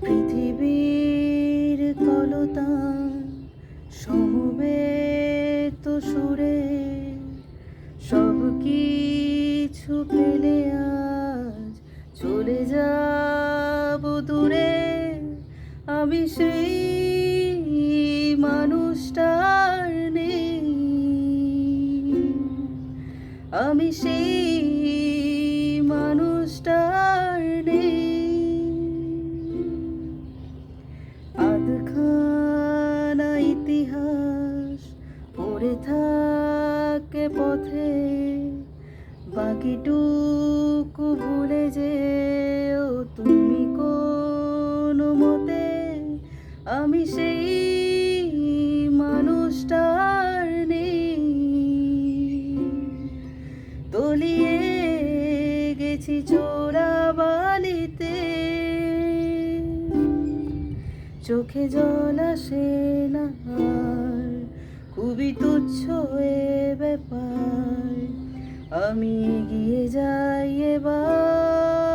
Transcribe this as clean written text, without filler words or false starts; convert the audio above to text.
পৃথিবীর কলতান সমবেত সুরে সব কিছু ফেলে আজ চলে যাব দূরে। আমি সেই মানুষটার নেই, আমি সেই মানুষটার নেই। আধখানা ইতিহাস পড়ে থাকে পথে, বাকিটুকু ভুলে যেও তুমি কোনো মতে। আমি সেই মানুষটার নেই, তলিয়ে গেছি চোরাবালিতে। চোখে জল আসে না আর, খুবই তুচ্ছ এ ব্যাপার। আমি এগিয়ে যাই এবার।